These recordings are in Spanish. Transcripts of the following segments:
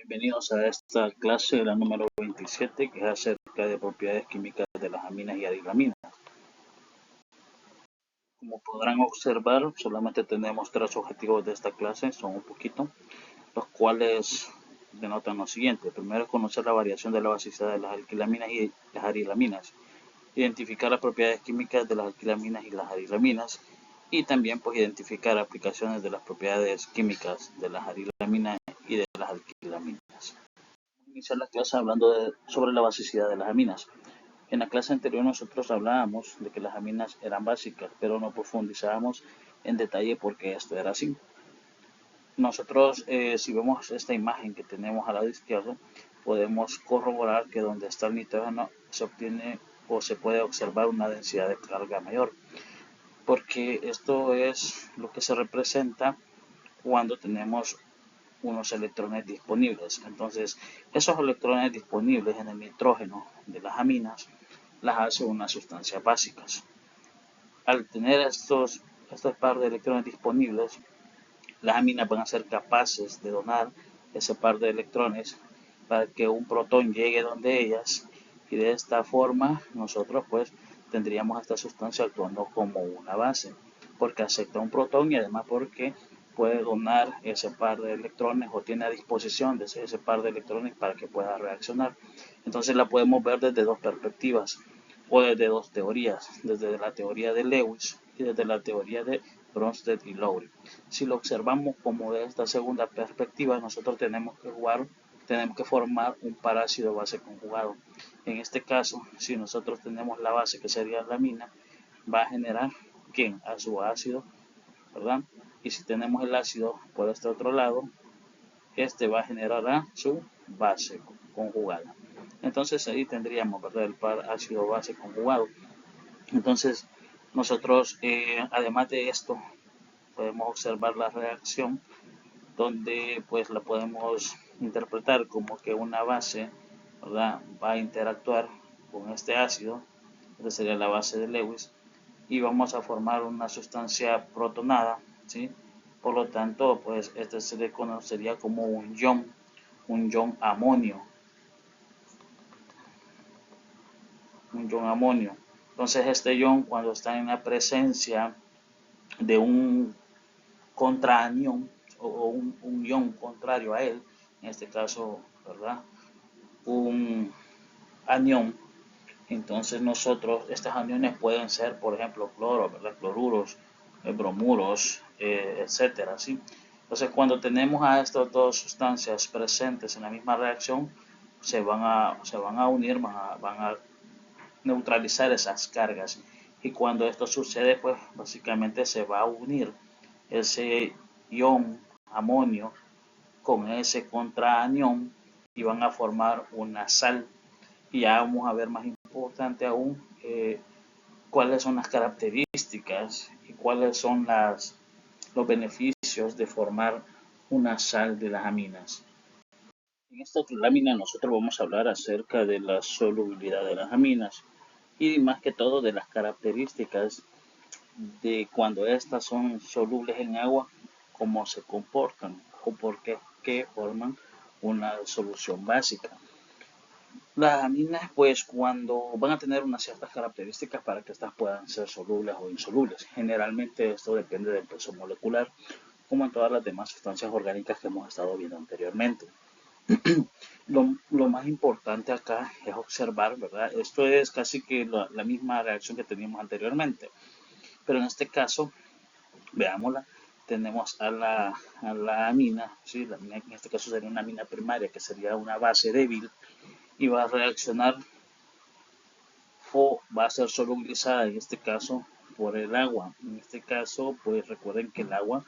Bienvenidos a esta clase, la número 27, que es acerca de propiedades químicas de las aminas y adilaminas. Como podrán observar, solamente tenemos tres objetivos de esta clase, son un poquito, los cuales denotan lo siguiente. Primero es conocer la variación de la basicidad de las alquilaminas y las adilaminas, identificar las propiedades químicas de las alquilaminas y las adilaminas, y también pues identificar aplicaciones de las propiedades químicas de las adilaminas y de las alquilaminas. Iniciar la clase hablando sobre la basicidad de las aminas. En la clase anterior nosotros hablábamos de que las aminas eran básicas, pero no profundizábamos en detalle por qué esto era así. Nosotros, si vemos esta imagen que tenemos al lado izquierdo, podemos corroborar que donde está el nitrógeno se obtiene o se puede observar una densidad de carga mayor, porque esto es lo que se representa cuando tenemos unos electrones disponibles. Entonces, esos electrones disponibles en el nitrógeno de las aminas las hace unas sustancias básicas. Al tener estos par de electrones disponibles, las aminas van a ser capaces de donar ese par de electrones para que un protón llegue donde ellas, y de esta forma nosotros pues tendríamos esta sustancia actuando como una base, porque acepta un protón y además porque puede donar ese par de electrones o tiene a disposición de ese par de electrones para que pueda reaccionar. Entonces la podemos ver desde dos perspectivas o desde dos teorías, desde la teoría de Lewis y desde la teoría de Bronsted y Lowry. Si lo observamos como de esta segunda perspectiva, nosotros tenemos que formar un par ácido base conjugado. En este caso, si nosotros tenemos la base que sería la amina, va a generar ¿quién? A su ácido, ¿verdad? Y si tenemos el ácido por este otro lado, este va a generar a su base conjugada. Entonces ahí tendríamos, ¿verdad?, el par ácido base conjugado. Entonces nosotros, además de esto, podemos observar la reacción donde pues la podemos interpretar como que una base, ¿verdad?, va a interactuar con este ácido. Esta sería la base de Lewis, y vamos a formar una sustancia protonada, ¿sí? Por lo tanto, pues este se le conocería como un ion amonio. Un ion amonio. Entonces este ion, cuando está en la presencia de un contraanión o un ion contrario a él, en este caso, ¿verdad?, un anión, entonces nosotros, estos aniones pueden ser, por ejemplo, cloro, ¿verdad?, cloruros, bromuros, etcétera, ¿sí? Entonces cuando tenemos a estas dos sustancias presentes en la misma reacción, se van a unir, van a neutralizar esas cargas, y cuando esto sucede, pues básicamente se va a unir ese ion amonio con ese contraanión y van a formar una sal. Y ya vamos a ver, más importante aún, cuáles son las características y cuáles son los beneficios de formar una sal de las aminas. En esta lámina nosotros vamos a hablar acerca de la solubilidad de las aminas y más que todo de las características de cuando estas son solubles en agua, cómo se comportan o por qué forman una solución básica. Las aminas, pues, cuando van a tener unas ciertas características para que estas puedan ser solubles o insolubles. Generalmente esto depende del peso molecular, como en todas las demás sustancias orgánicas que hemos estado viendo anteriormente. Lo más importante acá es observar, ¿verdad? Esto es casi que la misma reacción que teníamos anteriormente, pero en este caso, veámosla, tenemos a la amina, ¿sí? La amina, en este caso sería una amina primaria, que sería una base débil, y va a reaccionar o va a ser solubilizada, en este caso, por el agua. En este caso, pues recuerden que el agua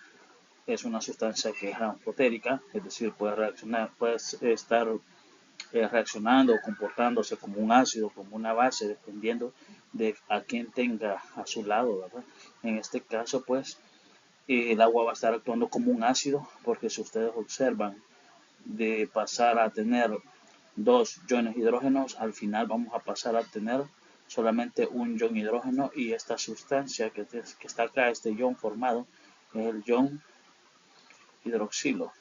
es una sustancia que es anfotérica, es decir, puede reaccionar, puede estar reaccionando o comportándose como un ácido, como una base, dependiendo de a quién tenga a su lado, ¿verdad? En este caso, pues, el agua va a estar actuando como un ácido, porque si ustedes observan, de pasar a tener dos iones hidrógenos, al final vamos a pasar a tener solamente un ion hidrógeno, y esta sustancia que está acá, este ion formado, es el ion hidroxilo.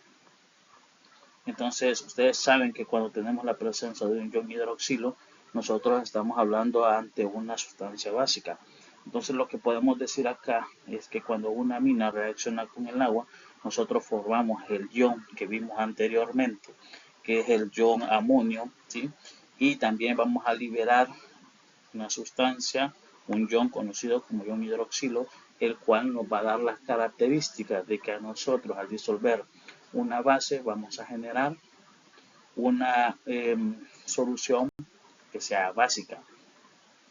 Entonces, ustedes saben que cuando tenemos la presencia de un ion hidroxilo, nosotros estamos hablando ante una sustancia básica. Entonces, lo que podemos decir acá es que cuando una amina reacciona con el agua, nosotros formamos el ion que vimos anteriormente, que es el ion amonio, ¿sí? Y también vamos a liberar una sustancia, un ion conocido como ion hidroxilo, el cual nos va a dar las características de que a nosotros al disolver una base vamos a generar una solución que sea básica.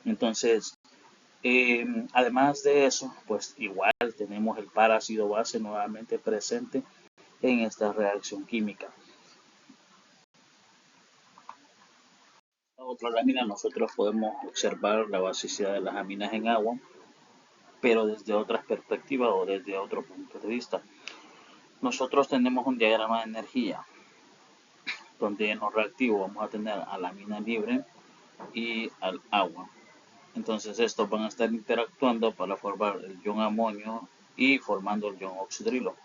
Entonces, además de eso, pues igual tenemos el parácido base nuevamente presente en esta reacción química. La otra lámina nosotros podemos observar la basicidad de las aminas en agua, pero desde otras perspectivas o desde otro punto de vista. Nosotros tenemos un diagrama de energía donde en los reactivos vamos a tener a la amina libre y al agua. Entonces estos van a estar interactuando para formar el ion amonio y formando el ion oxidrilo.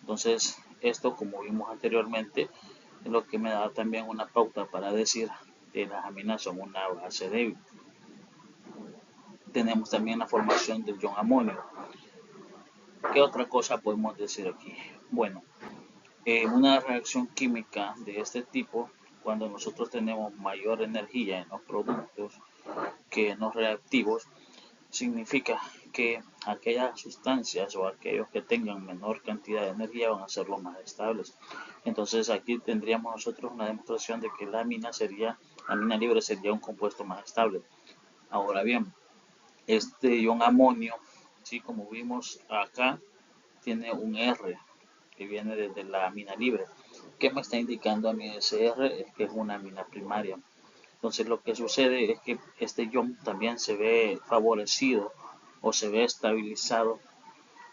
Entonces esto, como vimos anteriormente, es lo que me da también una pauta para decir que las aminas son una base débil. Tenemos también la formación del ion amonio. ¿Qué otra cosa podemos decir aquí? Bueno, una reacción química de este tipo, cuando nosotros tenemos mayor energía en los productos que en los reactivos, significa que aquellas sustancias o aquellos que tengan menor cantidad de energía van a ser los más estables. Entonces aquí tendríamos nosotros una demostración de que la amina libre sería un compuesto más estable. Ahora bien, este ion amonio, ¿sí? Como vimos acá, tiene un R que viene desde la amina libre. ¿Qué me está indicando a mí ese R? Es que es una amina primaria. Entonces lo que sucede es que este ion también se ve favorecido o se ve estabilizado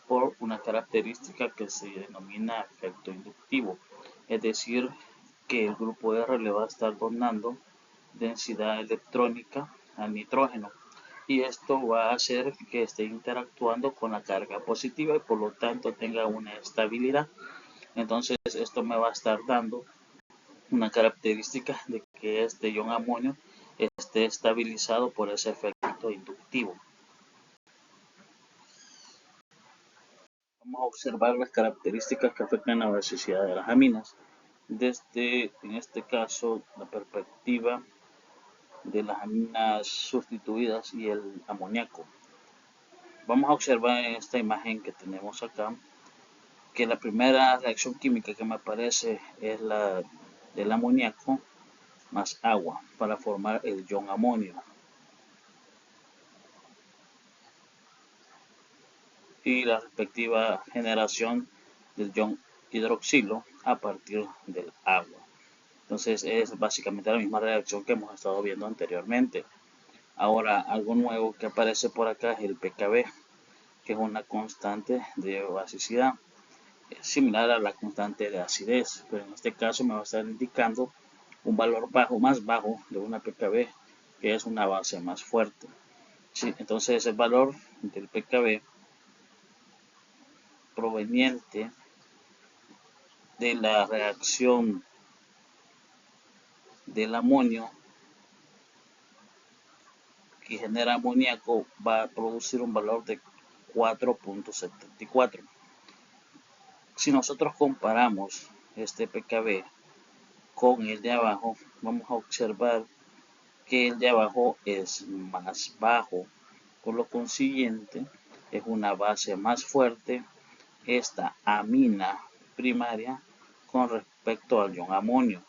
por una característica que se denomina efecto inductivo. Es decir, que el grupo R le va a estar donando densidad electrónica al nitrógeno. Y esto va a hacer que esté interactuando con la carga positiva y por lo tanto tenga una estabilidad. Entonces esto me va a estar dando una característica de que este ion amonio esté estabilizado por ese efecto inductivo. Vamos a observar las características que afectan la basicidad de las aminas desde, en este caso, la perspectiva de las aminas sustituidas y el amoníaco. Vamos a observar en esta imagen que tenemos acá que la primera reacción química que me aparece es la del amoníaco más agua para formar el ion amonio. Y la respectiva generación del ion hidroxilo a partir del agua. Entonces es básicamente la misma reacción que hemos estado viendo anteriormente. Ahora algo nuevo que aparece por acá es el pKb, que es una constante de basicidad. Es similar a la constante de acidez, pero en este caso me va a estar indicando un valor más bajo de una pKb, que es una base más fuerte. Sí, entonces el valor del pKb proveniente de la reacción del amonio que genera amoníaco va a producir un valor de 4.74. Si nosotros comparamos este pKb con el de abajo, vamos a observar que el de abajo es más bajo. Por lo consiguiente, es una base más fuerte esta amina primaria con respecto al ion amonio.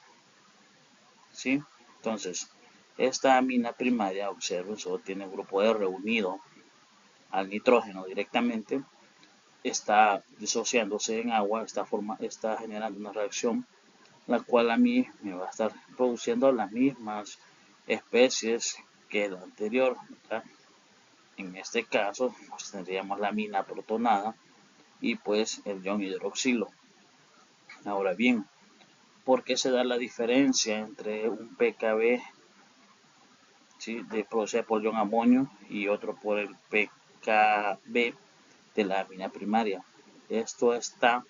¿Sí? Entonces, esta amina primaria, observen, solo tiene un grupo R unido al nitrógeno directamente, está disociándose en agua, está generando una reacción, la cual a mí me va a estar produciendo las mismas especies que la anterior, ¿verdad? En este caso, pues tendríamos la amina protonada y pues el ion hidroxilo. Ahora bien, ¿por qué se da la diferencia entre un pKb, ¿sí?, producido por ion amonio y otro por el pKb de la amina primaria? Esto está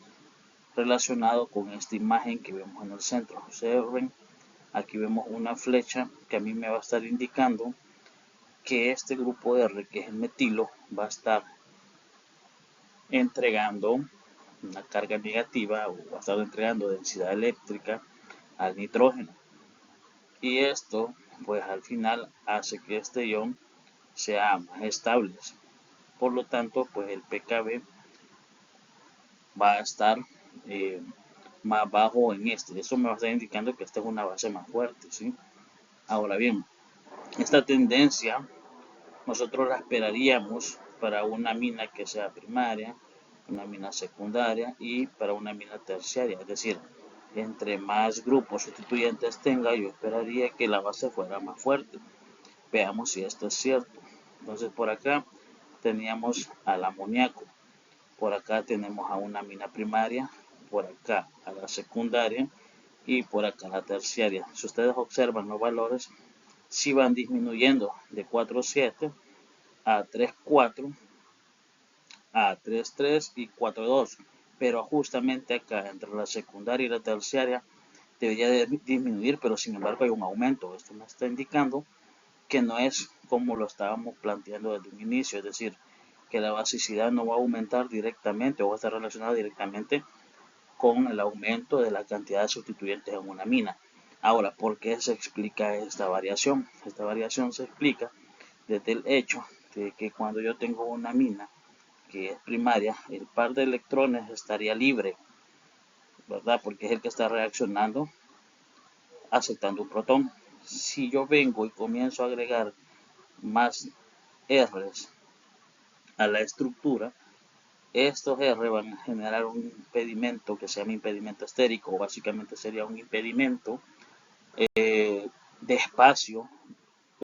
relacionado con esta imagen que vemos en el centro. Observen, aquí vemos una flecha que a mí me va a estar indicando que este grupo R, que es el metilo, va a estar entregando una carga negativa o va a estar entregando densidad eléctrica al nitrógeno. Y esto, pues al final, hace que este ion sea más estable. Por lo tanto, pues el pKb va a estar más bajo en este. Eso me va a estar indicando que esta es una base más fuerte, ¿sí? Ahora bien, esta tendencia nosotros la esperaríamos para una mina que sea primaria, una mina secundaria y para una mina terciaria. Es decir, entre más grupos sustituyentes tenga, yo esperaría que la base fuera más fuerte. Veamos si esto es cierto. Entonces por acá teníamos al amoníaco, por acá tenemos a una mina primaria, por acá a la secundaria y por acá a la terciaria. Si ustedes observan los valores, si van disminuyendo de 4,7 a 3,4, a 3,3 y 4,2. Pero justamente acá entre la secundaria y la terciaria debería de disminuir, pero sin embargo hay un aumento. Esto me está indicando que no es como lo estábamos planteando desde un inicio, es decir, que la basicidad no va a aumentar directamente o va a estar relacionada directamente con el aumento de la cantidad de sustituyentes en una mina. Ahora, ¿por qué se explica esta variación? Esta variación se explica desde el hecho de que cuando yo tengo una mina que es primaria, el par de electrones estaría libre, ¿verdad? Porque es el que está reaccionando aceptando un protón. Si yo vengo y comienzo a agregar más R's a la estructura, estos R van a generar un impedimento que se llama impedimento estérico, o básicamente sería un impedimento de espacio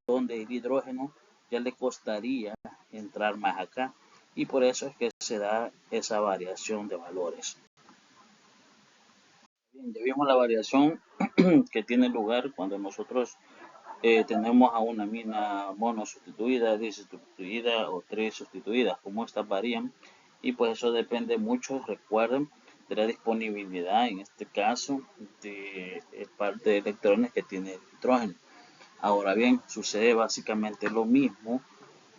donde el hidrógeno ya le costaría entrar más acá, y por eso es que se da esa variación de valores. Bien, ya vimos la variación que tiene lugar cuando nosotros tenemos a una mina mono sustituida, sustituida o tri sustituidas, como estas varían, y pues eso depende mucho, recuerden, de la disponibilidad, en este caso, de par de electrones que tiene el nitrógeno. Ahora bien, sucede básicamente lo mismo,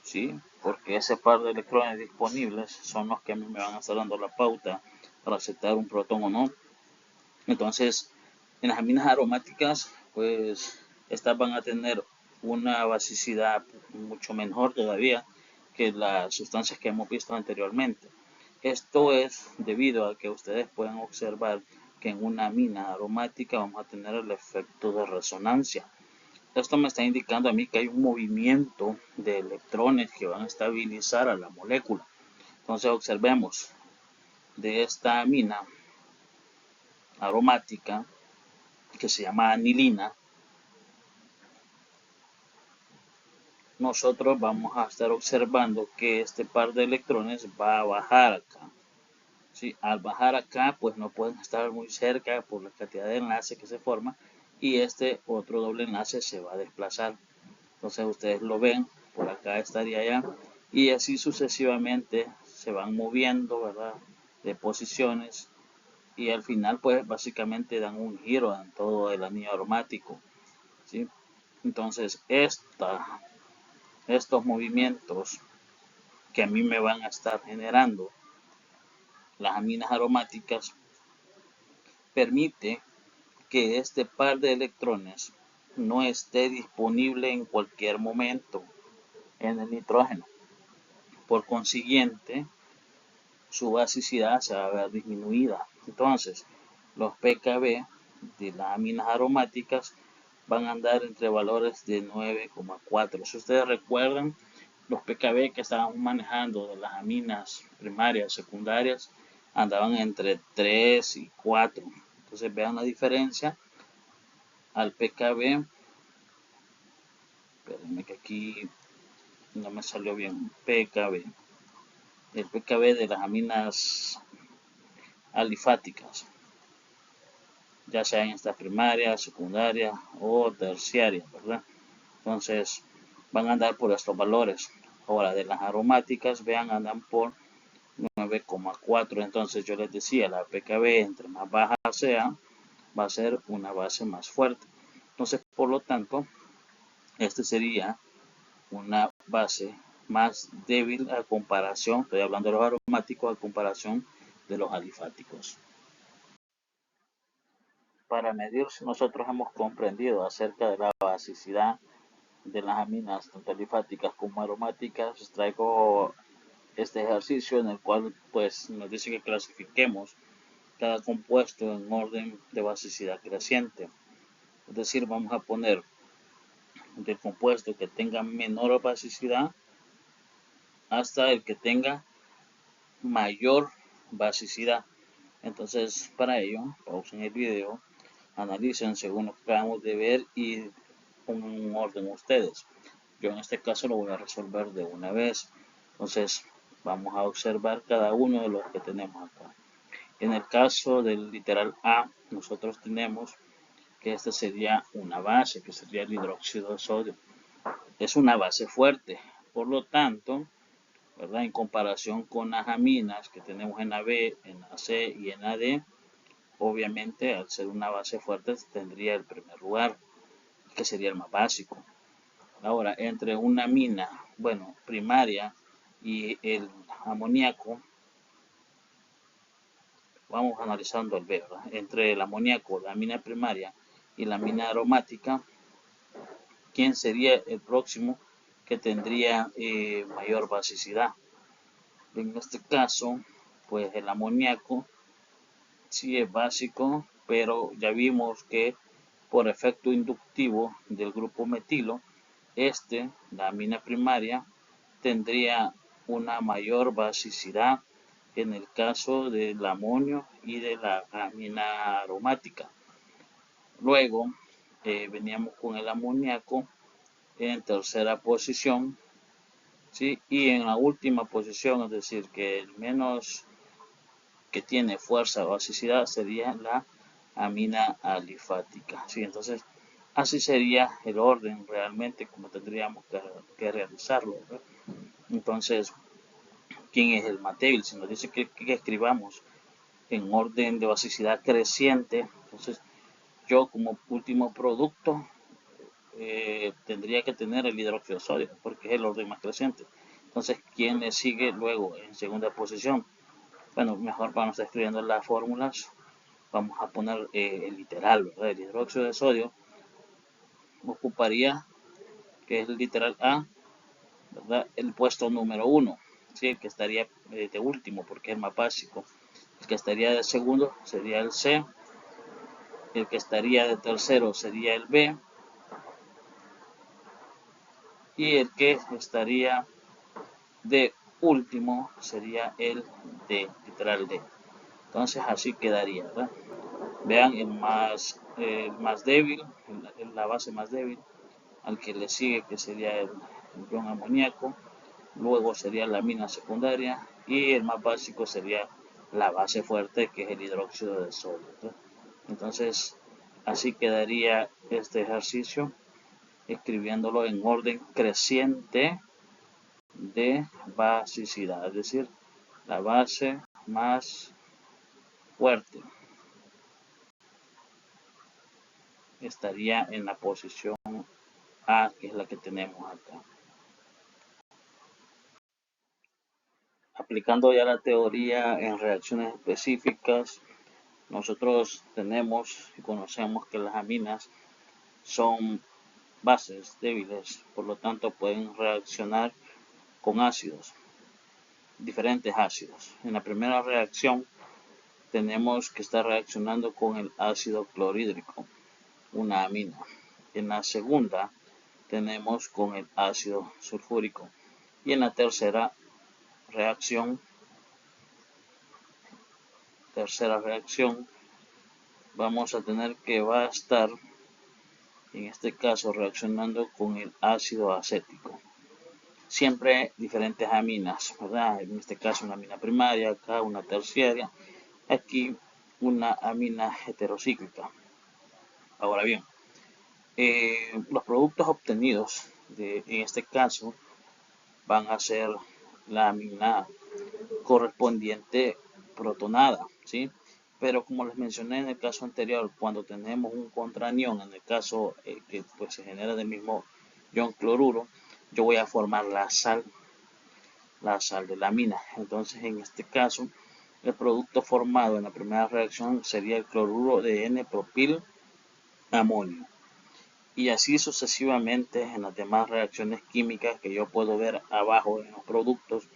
¿sí? Porque ese par de electrones disponibles son los que a mí me van a estar dando la pauta para aceptar un protón o no. Entonces, en las aminas aromáticas, pues estas van a tener una basicidad mucho mejor todavía que las sustancias que hemos visto anteriormente. Esto es debido a que ustedes pueden observar que en una amina aromática vamos a tener el efecto de resonancia. Esto me está indicando a mí que hay un movimiento de electrones que van a estabilizar a la molécula. Entonces observemos de esta amina aromática que se llama anilina, nosotros vamos a estar observando que este par de electrones va a bajar acá. ¿Sí? Al bajar acá, pues no pueden estar muy cerca por la cantidad de enlace que se forma, y este otro doble enlace se va a desplazar. Entonces ustedes lo ven, por acá estaría allá, y así sucesivamente se van moviendo, ¿verdad? De posiciones, y al final pues básicamente dan un giro en todo el anillo aromático, ¿sí? Entonces estos movimientos que a mí me van a estar generando las aminas aromáticas permite que este par de electrones no esté disponible en cualquier momento en el nitrógeno. Por consiguiente, su basicidad se va a ver disminuida. Entonces, los pKb de las aminas aromáticas van a andar entre valores de 9,4. Si ustedes recuerdan, los pKb que estábamos manejando de las aminas primarias, secundarias, andaban entre 3 y 4. Entonces vean la diferencia al pKb. Espérenme que aquí no me salió bien. pKb. El pKb de las aminas alifáticas, ya sea en esta primaria, secundaria o terciaria, ¿verdad? Entonces van a andar por estos valores. Ahora de las aromáticas, vean, andan por 9,4. Entonces yo les decía, la pKb entre más baja sea, va a ser una base más fuerte. Entonces, por lo tanto, este sería una base más débil a comparación, estoy hablando de los aromáticos, a comparación de los alifáticos. Para medir si nosotros hemos comprendido acerca de la basicidad de las aminas, tanto alifáticas como aromáticas, les traigo este ejercicio en el cual pues nos dice que clasifiquemos cada compuesto en orden de basicidad creciente. Es decir, vamos a poner del compuesto que tenga menor basicidad hasta el que tenga mayor basicidad. Entonces, para ello, pausen el video, analicen según lo que acabamos de ver y pongan un orden ustedes. Yo en este caso lo voy a resolver de una vez. Entonces, vamos a observar cada uno de los que tenemos acá. En el caso del literal A, nosotros tenemos que esta sería una base, que sería el hidróxido de sodio. Es una base fuerte, por lo tanto, ¿verdad? En comparación con las aminas que tenemos en la B, en la C y en la D, obviamente al ser una base fuerte tendría el primer lugar, que sería el más básico. Ahora, entre una amina, bueno, primaria y el amoníaco, vamos analizando el B, ¿verdad? Entre el amoníaco, la amina primaria y la amina aromática, ¿quién sería el próximo que tendría mayor basicidad? En este caso, pues el amoníaco sí es básico, pero ya vimos que por efecto inductivo del grupo metilo, la amina primaria, tendría una mayor basicidad en el caso del amonio y de la amina aromática. Luego veníamos con el amoníaco en tercera posición, ¿sí? Y en la última posición, es decir, que el menos que tiene fuerza o basicidad sería la amina alifática, ¿sí? Entonces, así sería el orden realmente como tendríamos que realizarlo, ¿verdad? Entonces, ¿quién es el más débil? Si nos dice que escribamos en orden de basicidad creciente, entonces yo como último producto tendría que tener el hidróxido de sodio, porque es el orden más creciente. Entonces, ¿quién le sigue luego en segunda posición? Bueno, mejor para no estar escribiendo las fórmulas, vamos a poner el literal, ¿verdad? El hidróxido de sodio ocuparía, que es el literal A, ¿verdad? El puesto número 1, ¿sí? El que estaría de último, porque es el más básico. El que estaría de segundo sería el C, el que estaría de tercero sería el B, y el que estaría de último sería el D, literal D. Entonces así quedaría, ¿verdad? Vean el más débil, la base más débil, al que le sigue que sería el ion amoníaco, luego sería la amina secundaria y el más básico sería la base fuerte, que es el hidróxido de sodio, ¿verdad? Entonces así quedaría este ejercicio, escribiéndolo en orden creciente de basicidad, es decir, la base más fuerte estaría en la posición A, que es la que tenemos acá. Aplicando ya la teoría en reacciones específicas, nosotros tenemos y conocemos que las aminas son bases débiles, por lo tanto pueden reaccionar con ácidos, diferentes ácidos. En la primera reacción tenemos que estar reaccionando con el ácido clorhídrico, una amina. En la segunda tenemos con el ácido sulfúrico. Y en la tercera reacción vamos a tener que va a estar en este caso reaccionando con el ácido acético. Siempre diferentes aminas, ¿verdad? En este caso una amina primaria, acá una terciaria, aquí una amina heterocíclica. Ahora bien, los productos obtenidos en este caso van a ser la amina correspondiente protonada, ¿sí? Pero como les mencioné en el caso anterior, cuando tenemos un contraanión, en el caso que pues, se genera del mismo ion cloruro, yo voy a formar la sal de la mina. Entonces, en este caso, el producto formado en la primera reacción sería el cloruro de N-propil amonio. Y así sucesivamente en las demás reacciones químicas que yo puedo ver abajo en los productos.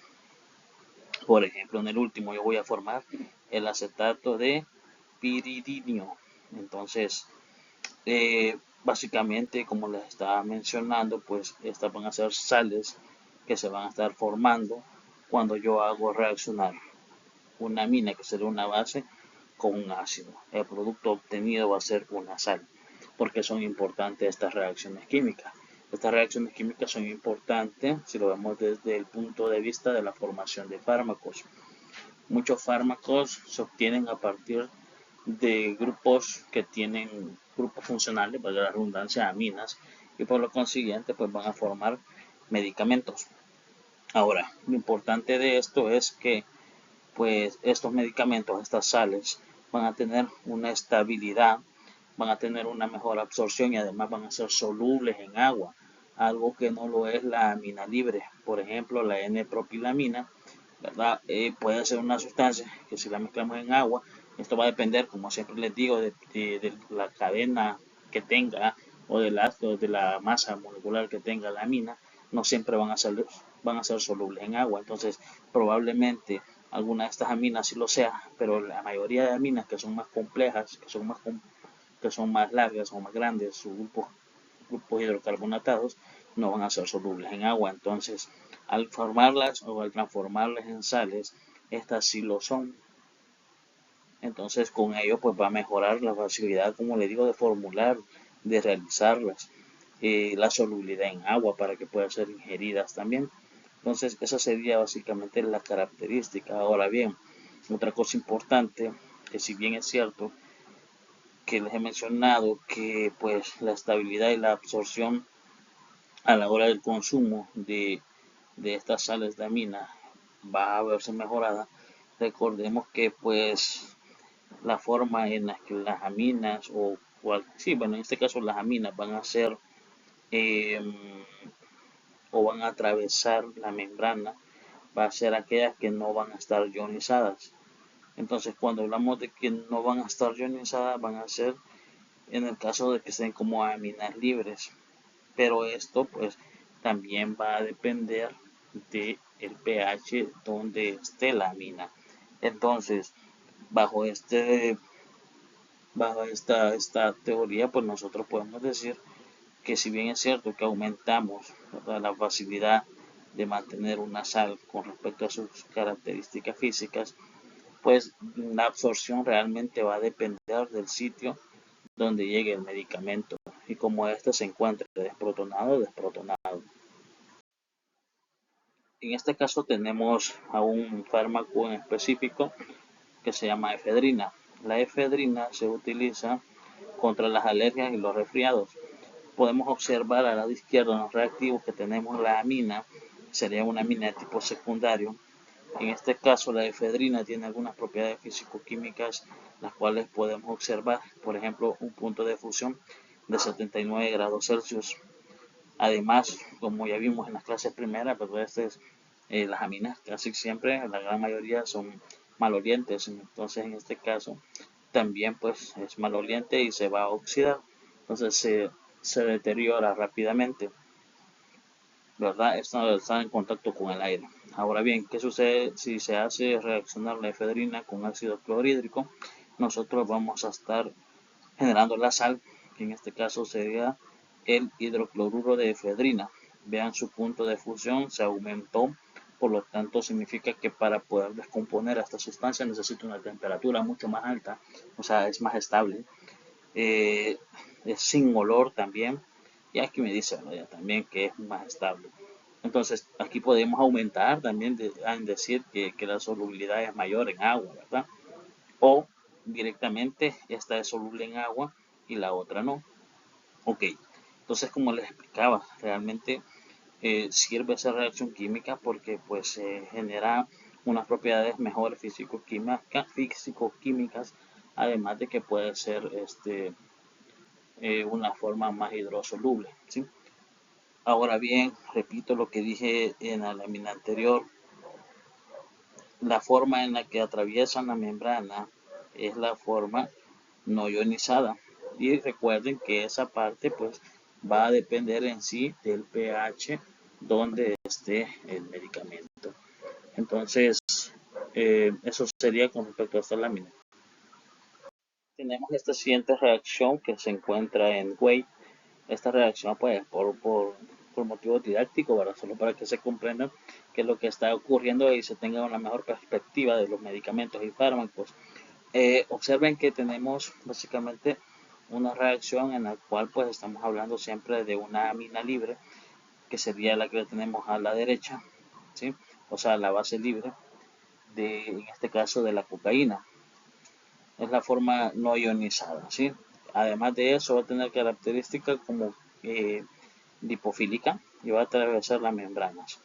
Por ejemplo, en el último yo voy a formar el acetato de piridinio. Entonces, básicamente, como les estaba mencionando, pues estas van a ser sales que se van a estar formando cuando yo hago reaccionar una amina, que será una base, con un ácido. El producto obtenido va a ser una sal. ¿Por qué son importantes estas reacciones químicas? Estas reacciones químicas son importantes si lo vemos desde el punto de vista de la formación de fármacos. Muchos fármacos se obtienen a partir de grupos que tienen grupos funcionales, para la redundancia, aminas, y por lo consiguiente pues van a formar medicamentos. Ahora, lo importante de esto es que pues estos medicamentos, estas sales, van a tener una estabilidad, van a tener una mejor absorción y además van a ser solubles en agua, algo que no lo es la amina libre. Por ejemplo, la N-propilamina, ¿verdad? Puede ser una sustancia que si la mezclamos en agua, esto va a depender, como siempre les digo, de la cadena que tenga o de la masa molecular que tenga la amina. No siempre van a ser solubles en agua. Entonces, probablemente alguna de estas aminas sí lo sea, pero la mayoría de aminas que son más complejas, que son más largas o más grandes, sus grupos hidrocarbonatados, no van a ser solubles en agua. Entonces, al formarlas o al transformarlas en sales, estas sí lo son. Entonces, con ello pues va a mejorar la facilidad, como le digo, de formular, de realizarlas, la solubilidad en agua para que puedan ser ingeridas también. Entonces, esa sería básicamente la característica. Ahora bien, otra cosa importante, que si bien es cierto que les he mencionado que pues la estabilidad y la absorción a la hora del consumo de estas sales de amina va a verse mejorada, recordemos que pues la forma en la que las aminas sí, bueno, en este caso las aminas van a ser eh, o van a atravesar la membrana, va a ser aquellas que no van a estar ionizadas. Entonces, cuando hablamos de que no van a estar ionizadas, van a ser en el caso de que estén como aminas libres. Pero esto pues también va a depender del pH donde esté la amina. Entonces, bajo esta teoría, pues nosotros podemos decir que si bien es cierto que aumentamos, ¿verdad?, la facilidad de mantener una sal con respecto a sus características físicas, pues la absorción realmente va a depender del sitio donde llegue el medicamento y como éste se encuentre desprotonado o desprotonado. En este caso tenemos a un fármaco en específico que se llama efedrina. La efedrina se utiliza contra las alergias y los resfriados. Podemos observar al lado izquierdo en los reactivos que tenemos la amina, sería una amina de tipo secundario. En este caso la efedrina tiene algunas propiedades físico-químicas las cuales podemos observar, por ejemplo un punto de fusión de 79 grados Celsius. Además, como ya vimos en las clases primeras, las aminas casi siempre, la gran mayoría son malolientes, entonces en este caso también pues es maloliente y se va a oxidar, entonces se deteriora rápidamente, ¿verdad? Está en contacto con el aire. Ahora bien, ¿qué sucede si se hace reaccionar la efedrina con ácido clorhídrico? Nosotros vamos a estar generando la sal, que en este caso sería el hidrocloruro de efedrina. Vean, su punto de fusión se aumentó, por lo tanto significa que para poder descomponer esta sustancia necesita una temperatura mucho más alta, o sea, es más estable, es sin olor también, y aquí me dice, ¿no?, ya también que es más estable. Entonces aquí podemos aumentar también en decir que la solubilidad es mayor en agua, ¿verdad? O directamente esta es soluble en agua y la otra no. Ok, entonces como les explicaba, realmente sirve esa reacción química porque pues se genera unas propiedades mejores físico-químicas, además de que puede ser una forma más hidrosoluble, ¿sí? Ahora bien, repito lo que dije en la lámina anterior, la forma en la que atraviesan la membrana es la forma no ionizada. Y recuerden que esa parte pues va a depender en sí del pH donde esté el medicamento. Entonces, eso sería con respecto a esta lámina. Tenemos esta siguiente reacción que se encuentra en Wade. Esta reacción pues por motivos didácticos, ¿verdad? Solo para que se comprenda qué es lo que está ocurriendo y se tenga una mejor perspectiva de los medicamentos y fármacos. Observen que tenemos básicamente una reacción en la cual pues estamos hablando siempre de una amina libre, que sería la que tenemos a la derecha, ¿sí? O sea, la base libre en este caso de la cocaína. Es la forma no ionizada, ¿sí? Además de eso va a tener características como lipofílica y va a atravesar las membranas.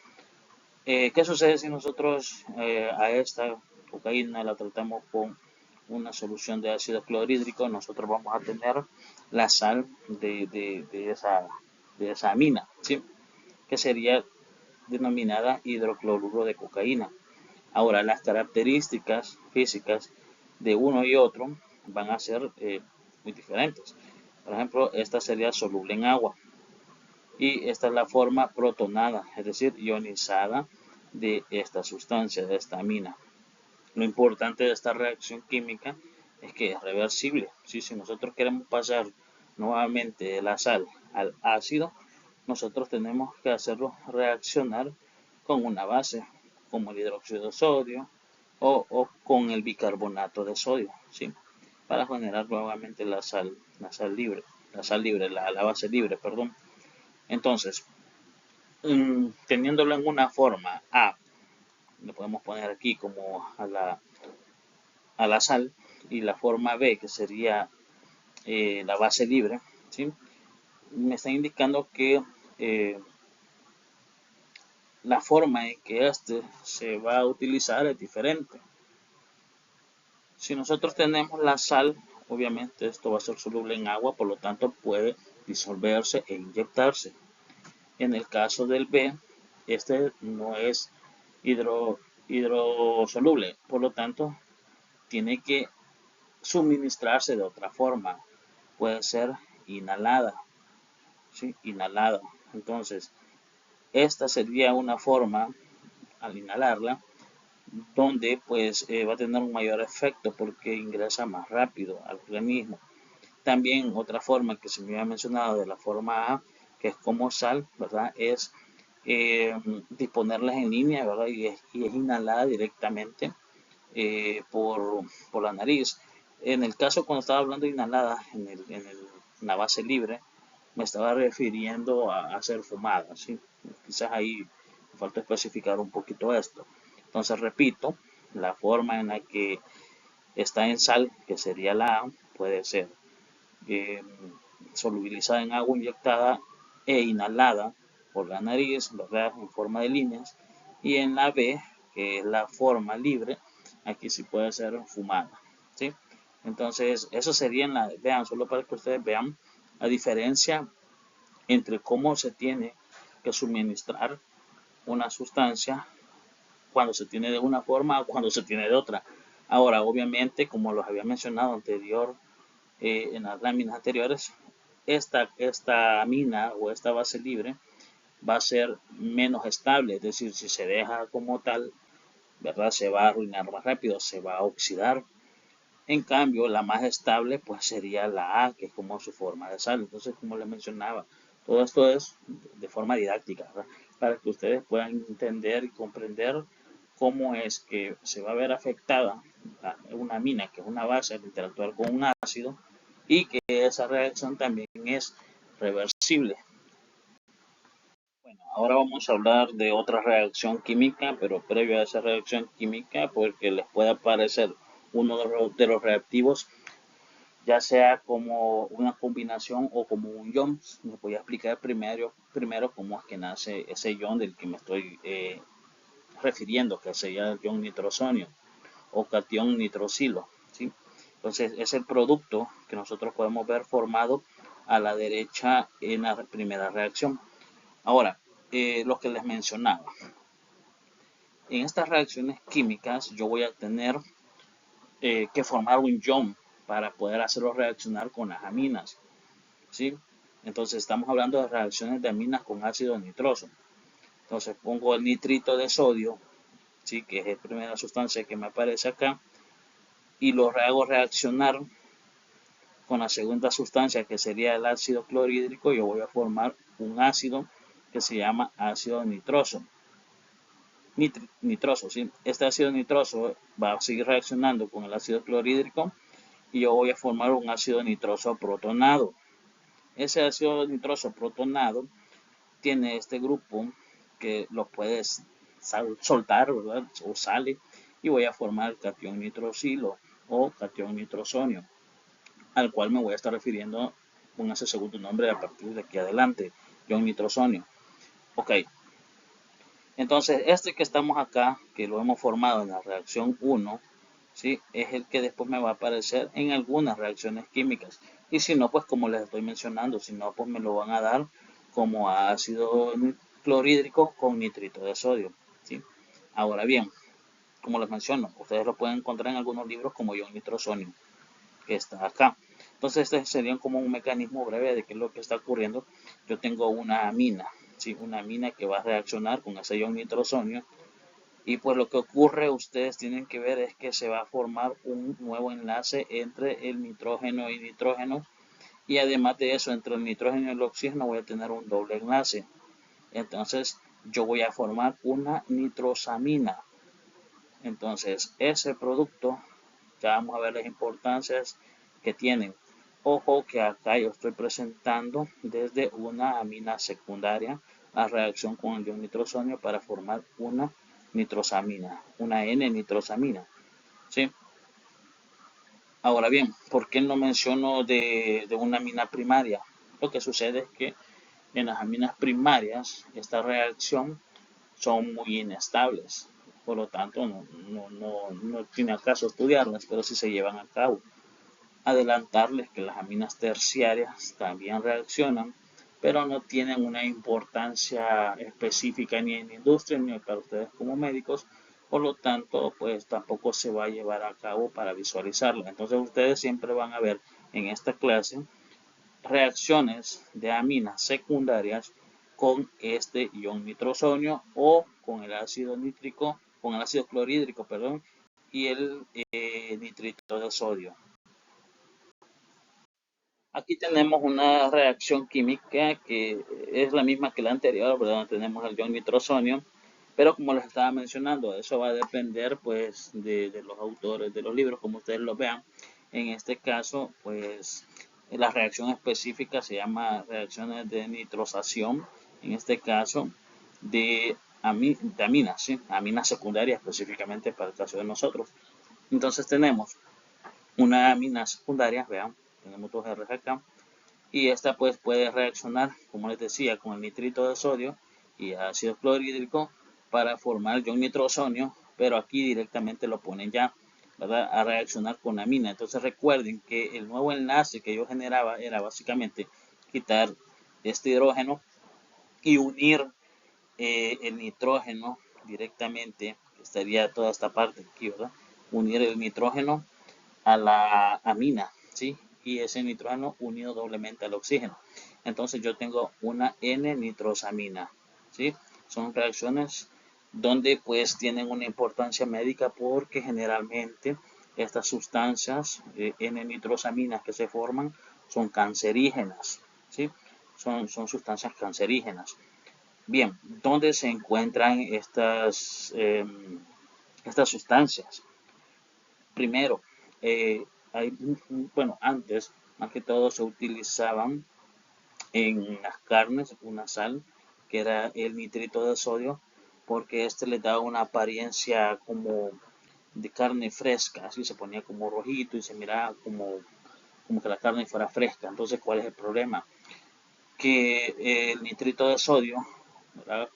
¿Qué sucede si nosotros a esta cocaína la tratamos con una solución de ácido clorhídrico? Nosotros vamos a tener la sal de esa amina, ¿sí? Que sería denominada hidrocloruro de cocaína. Ahora, las características físicas de uno y otro van a ser muy diferentes. Por ejemplo, esta sería soluble en agua y esta es la forma protonada, es decir, ionizada de esta sustancia, de esta amina. Lo importante de esta reacción química es que es reversible. ¿Sí? Si nosotros queremos pasar nuevamente de la sal al ácido, nosotros tenemos que hacerlo reaccionar con una base, como el hidróxido de sodio o con el bicarbonato de sodio, ¿sí? Para generar nuevamente la sal libre, la base libre, perdón. Entonces, teniéndolo en una forma A, le podemos poner aquí como a la sal, y la forma B, que sería la base libre, ¿sí? Me está indicando que la forma en que este se va a utilizar es diferente. Si nosotros tenemos la sal, obviamente esto va a ser soluble en agua, por lo tanto puede disolverse e inyectarse. En el caso del B, este no es hidrosoluble, por lo tanto tiene que suministrarse de otra forma. Puede ser inhalada, ¿sí? Inhalada. Entonces, esta sería una forma, al inhalarla, donde pues va a tener un mayor efecto porque ingresa más rápido al organismo. También otra forma que se me había mencionado de la forma A, que es como sal, ¿verdad? Es disponerlas en línea, ¿verdad? Y es inhalada directamente por la nariz. En el caso cuando estaba hablando de inhalada en la base libre, me estaba refiriendo a hacer fumada, ¿sí? Quizás ahí me falta especificar un poquito esto. Entonces, repito, la forma en la que está en sal, que sería la A, puede ser eh, solubilizada en agua inyectada e inhalada por la nariz, ¿verdad? En forma de líneas. Y en la B, que es la forma libre, aquí sí puede ser fumada, ¿sí? Entonces, eso sería vean, solo para que ustedes vean la diferencia entre cómo se tiene que suministrar una sustancia cuando se tiene de una forma o cuando se tiene de otra. Ahora, obviamente, como los había mencionado en las láminas anteriores, esta amina o esta base libre va a ser menos estable, es decir, si se deja como tal, ¿verdad? Se va a arruinar más rápido, se va a oxidar. En cambio, la más estable pues sería la A, que es como su forma de sal. Entonces, como les mencionaba, todo esto es de forma didáctica, ¿verdad? Para que ustedes puedan entender y comprender cómo es que se va a ver afectada una amina, que es una base, al interactuar con un ácido, y que esa reacción también es reversible. Bueno, ahora vamos a hablar de otra reacción química, pero previo a esa reacción química, porque les puede aparecer uno de los reactivos, ya sea como una combinación o como un ion. Les voy a explicar primero cómo es que nace ese ion del que me estoy refiriendo, que sería el ion nitrosonio o cation nitrosilo, ¿sí? Entonces es el producto que nosotros podemos ver formado a la derecha en la primera reacción. Ahora, lo que les mencionaba, en estas reacciones químicas yo voy a tener que formar un ion para poder hacerlo reaccionar con las aminas, ¿sí? Entonces estamos hablando de reacciones de aminas con ácido nitroso. Entonces pongo el nitrito de sodio, ¿sí? Que es la primera sustancia que me aparece acá, y lo hago reaccionar con la segunda sustancia, que sería el ácido clorhídrico. Yo voy a formar un ácido que se llama ácido nitroso. Nitroso, ¿sí? Este ácido nitroso va a seguir reaccionando con el ácido clorhídrico y yo voy a formar un ácido nitroso protonado. Ese ácido nitroso protonado tiene este grupo que lo puedes soltar, ¿verdad? O sale, y voy a formar el cation nitrosilo o cation nitrosonio, al cual me voy a estar refiriendo con ese segundo nombre a partir de aquí adelante, ion nitrosonio. Ok, entonces este que estamos acá, que lo hemos formado en la reacción 1, ¿sí? Es el que después me va a aparecer en algunas reacciones químicas. Y si no, pues como les estoy mencionando, si no, pues me lo van a dar como ácido clorhídrico con nitrito de sodio, ¿sí? Ahora bien, como les menciono, ustedes lo pueden encontrar en algunos libros como ion nitrosonio, que está acá. Entonces este sería como un mecanismo breve de qué es lo que está ocurriendo. Yo tengo una amina, ¿sí? Una amina que va a reaccionar con ese ion nitrosonio, y pues lo que ocurre, ustedes tienen que ver, es que se va a formar un nuevo enlace entre el nitrógeno y nitrógeno, y además de eso, entre el nitrógeno y el oxígeno voy a tener un doble enlace. Entonces yo voy a formar una nitrosamina. Entonces ese producto, ya vamos a ver las importancias que tienen. Ojo que acá yo estoy presentando desde una amina secundaria la reacción con el ion nitrosonio para formar una nitrosamina, una N-nitrosamina, ¿sí? Ahora bien, ¿por qué no menciono de una amina primaria? Lo que sucede es que en las aminas primarias esta reacción son muy inestables, por lo tanto no tiene acaso estudiarlas, pero sí se llevan a cabo. Adelantarles que las aminas terciarias también reaccionan, pero no tienen una importancia específica ni en la industria ni para ustedes como médicos, por lo tanto pues tampoco se va a llevar a cabo para visualizarla. Entonces ustedes siempre van a ver en esta clase reacciones de aminas secundarias con este ion nitrosonio o con el ácido nítrico, con el ácido clorhídrico, perdón, y el nitrito de sodio. Aquí tenemos una reacción química que es la misma que la anterior, ¿verdad? Tenemos el ion nitrosonio, pero como les estaba mencionando, eso va a depender pues de los autores de los libros, como ustedes lo vean. En este caso, pues la reacción específica se llama reacciones de nitrosación, en este caso de aminas, ¿sí? Aminas secundarias específicamente para el caso de nosotros. Entonces tenemos una amina secundaria, vean, tenemos dos R acá, y esta pues puede reaccionar, como les decía, con el nitrito de sodio y ácido clorhídrico para formar ion nitrosonio, pero aquí directamente lo ponen ya, ¿verdad?, a reaccionar con amina. Entonces recuerden que el nuevo enlace que yo generaba era básicamente quitar este hidrógeno y unir el nitrógeno directamente, que estaría toda esta parte aquí, ¿verdad? Unir el nitrógeno a la amina, ¿sí? Y ese nitrógeno unido doblemente al oxígeno. Entonces yo tengo una N-nitrosamina, ¿sí? Son reacciones donde pues tienen una importancia médica porque generalmente estas sustancias N-nitrosaminas que se forman son cancerígenas, ¿sí? Son sustancias cancerígenas. Bien, ¿dónde se encuentran estas sustancias? Primero, hay, bueno, antes más que todo se utilizaban en las carnes una sal que era el nitrito de sodio, porque este le daba una apariencia como de carne fresca, así se ponía como rojito y se miraba como que la carne fuera fresca. Entonces, ¿cuál es el problema? Que el nitrito de sodio, ¿verdad?,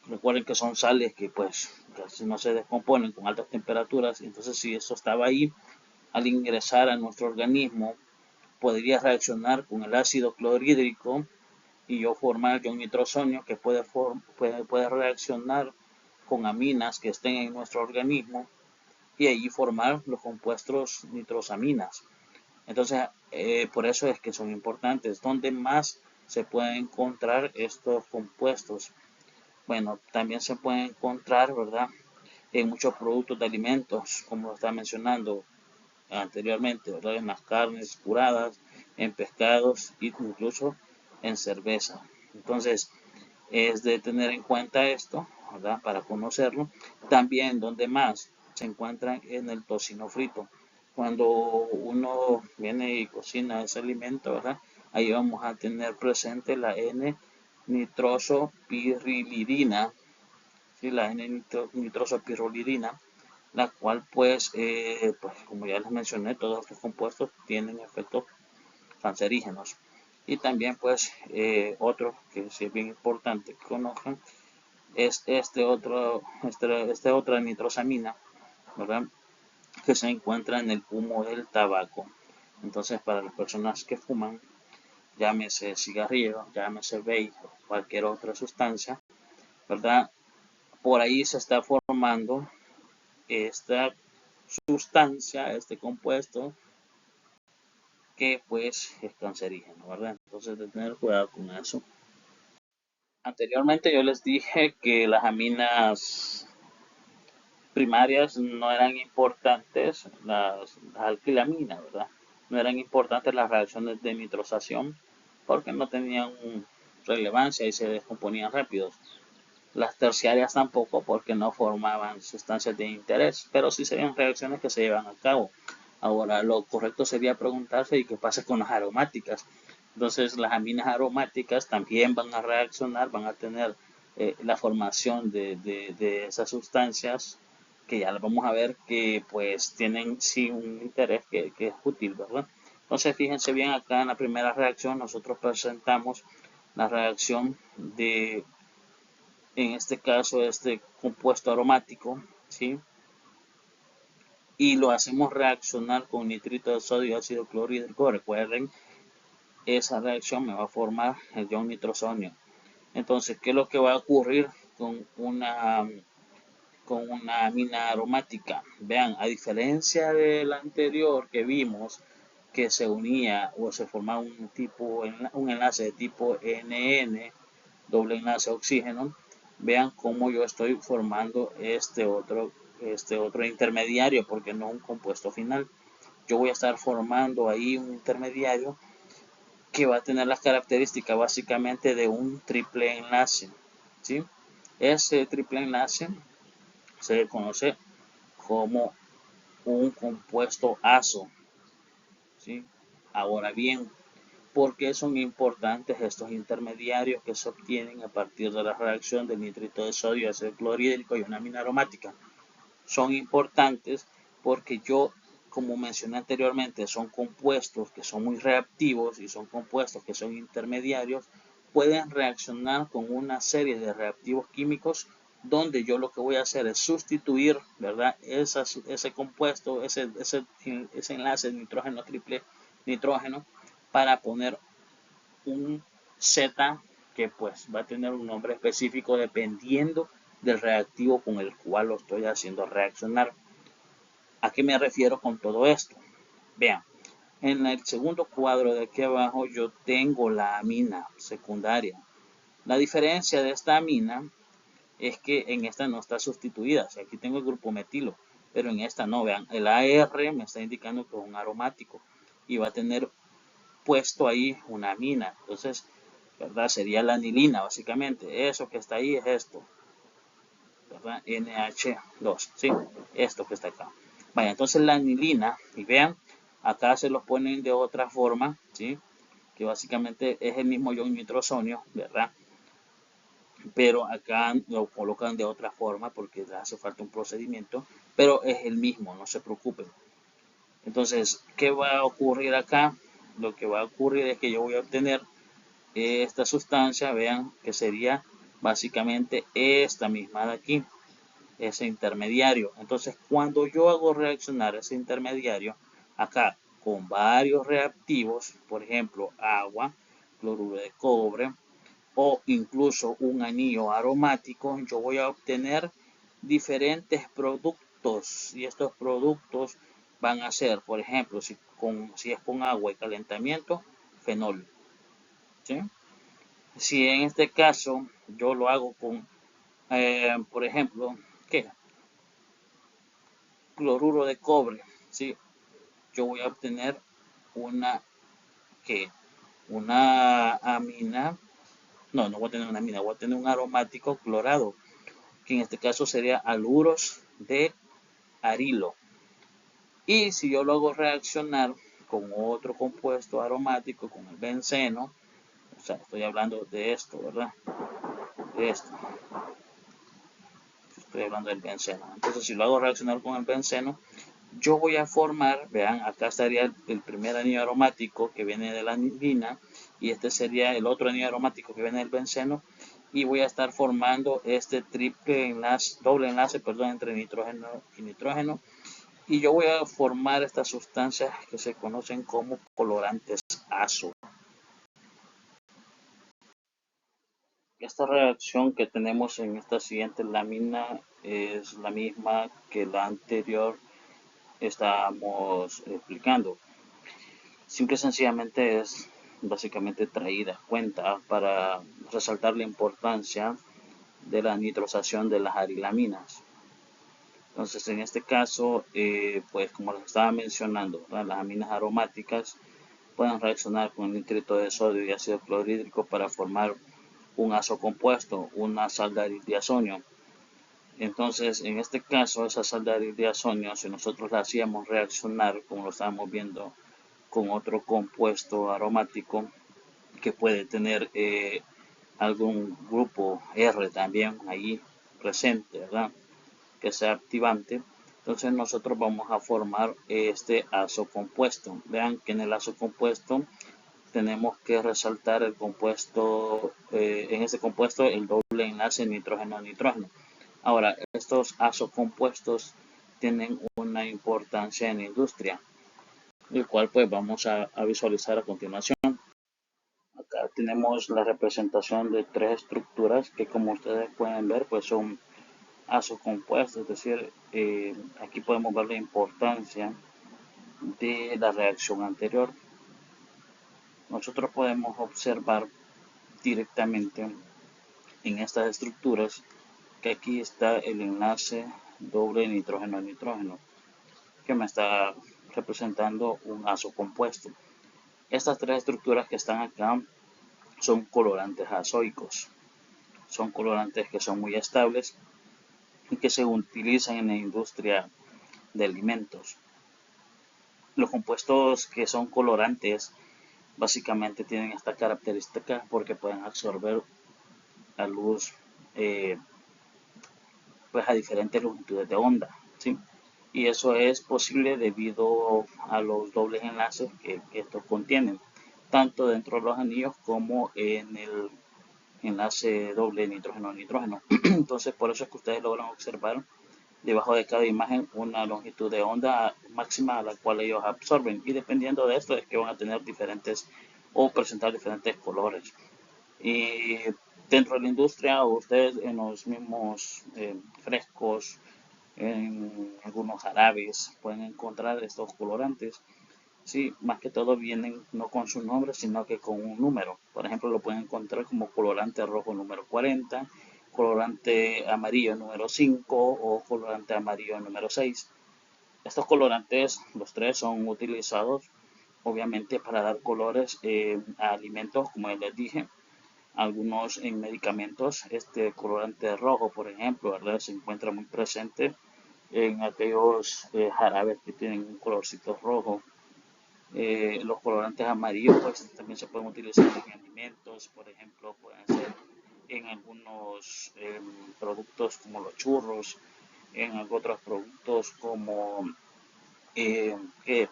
Recuerden que son sales que pues casi no se descomponen con altas temperaturas. Entonces si esto estaba ahí, al ingresar a nuestro organismo, podría reaccionar con el ácido clorhídrico y yo formar yo un nitrosonio que puede reaccionar con aminas que estén en nuestro organismo y allí formar los compuestos nitrosaminas. Entonces, por eso es que son importantes. ¿Dónde más se pueden encontrar estos compuestos? Bueno, también se pueden encontrar, ¿verdad? En muchos productos de alimentos, como lo estaba mencionando anteriormente, ¿verdad? En las carnes curadas, en pescados e incluso en cerveza. Entonces, es de tener en cuenta esto, ¿verdad? Para conocerlo. También, donde más se encuentran en el tocino frito. Cuando uno viene y cocina ese alimento, ¿verdad? Ahí vamos a tener presente la N-nitrosopirrilidina, ¿sí? La N-nitrosopirrilidina, la cual pues como ya les mencioné, todos estos compuestos tienen efectos cancerígenos. Y también pues otro que sí es bien importante que conozcan es esta otra nitrosamina, ¿verdad? Que se encuentra en el humo del tabaco. Entonces para las personas que fuman, llámese cigarrillo, llámese vape o cualquier otra sustancia, ¿verdad? Por ahí se está formando esta sustancia, este compuesto que pues es cancerígeno, ¿verdad? Entonces de tener cuidado con eso. Anteriormente yo les dije que las aminas primarias no eran importantes, las alquilaminas, ¿verdad? No eran importantes las reacciones de nitrosación porque no tenían relevancia y se descomponían rápidos. Las terciarias tampoco porque no formaban sustancias de interés, pero sí serían reacciones que se llevan a cabo. Ahora, lo correcto sería preguntarse ¿y qué pasa con las aromáticas? Entonces, las aminas aromáticas también van a reaccionar, van a tener la formación de esas sustancias que ya vamos a ver que pues tienen sí un interés que es útil, ¿verdad? Entonces, fíjense bien acá en la primera reacción nosotros presentamos la reacción de, en este caso, este compuesto aromático, ¿sí? Y lo hacemos reaccionar con nitrito de sodio y ácido clorhídrico. Recuerden, esa reacción me va a formar el ion nitrosonio. Entonces, ¿qué es lo que va a ocurrir con una amina aromática? Vean, a diferencia del anterior que vimos, que se unía o se formaba un enlace de tipo NN, doble enlace oxígeno, vean cómo yo estoy formando este otro intermediario, porque no un compuesto final. Yo voy a estar formando ahí un intermediario que va a tener las características básicamente de un triple enlace, ¿sí? Ese triple enlace se conoce como un compuesto azo, ¿sí? Ahora bien, ¿por qué son importantes estos intermediarios que se obtienen a partir de la reacción del nitrito de sodio, ácido clorhídrico y una amina aromática? Son importantes porque como mencioné anteriormente, son compuestos que son muy reactivos y son compuestos que son intermediarios, pueden reaccionar con una serie de reactivos químicos donde yo lo que voy a hacer es sustituir, ¿verdad? Ese compuesto, ese enlace de nitrógeno triple nitrógeno para poner un Z que pues va a tener un nombre específico dependiendo del reactivo con el cual lo estoy haciendo reaccionar. ¿A qué me refiero con todo esto? Vean, en el segundo cuadro de aquí abajo yo tengo la amina secundaria. La diferencia de esta amina es que en esta no está sustituida. O sea, aquí tengo el grupo metilo, pero en esta no. Vean, el AR me está indicando que es un aromático y va a tener puesto ahí una amina. Entonces, ¿verdad? Sería la anilina, básicamente. Eso que está ahí es esto, ¿verdad? NH2, ¿sí? Esto que está acá. Vaya, entonces la anilina, y vean, acá se los ponen de otra forma, ¿sí? Que básicamente es el mismo ion nitrosonio, ¿verdad? Pero acá lo colocan de otra forma porque le hace falta un procedimiento, pero es el mismo, no se preocupen. Entonces, ¿qué va a ocurrir acá? Lo que va a ocurrir es que yo voy a obtener esta sustancia, vean, que sería básicamente esta misma de aquí, ese intermediario. Entonces, cuando yo hago reaccionar ese intermediario acá con varios reactivos, por ejemplo, agua, cloruro de cobre o incluso un anillo aromático, yo voy a obtener diferentes productos, y estos productos van a ser, por ejemplo, si es con agua y calentamiento, fenol, ¿sí? Si en este caso yo lo hago con, por ejemplo, ¿qué? Cloruro de cobre, ¿sí? Yo voy a obtener una, ¿qué? Una amina, no voy a tener una amina, voy a tener un aromático clorado, que en este caso sería aluros de arilo. Y si yo lo hago reaccionar con otro compuesto aromático, con el benceno, o sea, estoy hablando de esto, ¿verdad? De esto. Estoy hablando del benceno. Entonces, si lo hago reaccionar con el benceno, yo voy a formar, vean, acá estaría el primer anillo aromático que viene de la anilina, y este sería el otro anillo aromático que viene del benceno, y voy a estar formando este triple enlace, doble enlace, perdón, entre nitrógeno y nitrógeno, y yo voy a formar estas sustancias que se conocen como colorantes azo. Esta reacción que tenemos en esta siguiente lámina es la misma que la anterior estábamos explicando. Simple y sencillamente es básicamente traída a cuenta para resaltar la importancia de la nitrosación de las arilaminas. Entonces, en este caso, pues como les estaba mencionando, ¿verdad? Las aminas aromáticas pueden reaccionar con nitrito de sodio y ácido clorhídrico para formar un azo compuesto, una sal de arildiazonio. Entonces, en este caso, esa sal de arildiazonio, si nosotros la hacíamos reaccionar, como lo estábamos viendo, con otro compuesto aromático que puede tener algún grupo R también ahí presente, ¿verdad? Que sea activante. Entonces nosotros vamos a formar este azo compuesto. Vean que en el azo compuesto tenemos que resaltar el compuesto, en este compuesto el doble enlace nitrógeno-nitrógeno. Ahora, estos azocompuestos tienen una importancia en la industria, el cual pues vamos a visualizar a continuación. Acá tenemos la representación de tres estructuras que, como ustedes pueden ver, pues son azocompuestos, es decir, aquí podemos ver la importancia de la reacción anterior. Nosotros podemos observar directamente en estas estructuras que aquí está el enlace doble nitrógeno-nitrógeno, que me está representando un azo compuesto. Estas tres estructuras que están acá son colorantes azoicos. Son colorantes que son muy estables y que se utilizan en la industria de alimentos. Los compuestos que son colorantes básicamente tienen esta característica porque pueden absorber la luz pues a diferentes longitudes de onda, ¿sí? Y eso es posible debido a los dobles enlaces que estos contienen, tanto dentro de los anillos como en el enlace doble nitrógeno-nitrógeno. Entonces, por eso es que ustedes logran observar debajo de cada imagen una longitud de onda máxima a la cual ellos absorben, y dependiendo de esto es que van a tener diferentes o presentar diferentes colores. Y dentro de la industria, ustedes en los mismos frescos, en algunos jarabes, pueden encontrar estos colorantes. Sí, más que todo vienen no con su nombre, sino que con un número. Por ejemplo, lo pueden encontrar como colorante rojo número 40, colorante amarillo número 5 o colorante amarillo número 6. Estos colorantes, los tres, son utilizados obviamente para dar colores a alimentos, como les dije. Algunos en medicamentos, este colorante rojo, por ejemplo, ¿verdad? Se encuentra muy presente en aquellos jarabes que tienen un colorcito rojo. Los colorantes amarillos pues también se pueden utilizar en alimentos, por ejemplo, pueden ser en algunos productos como los churros, en otros productos como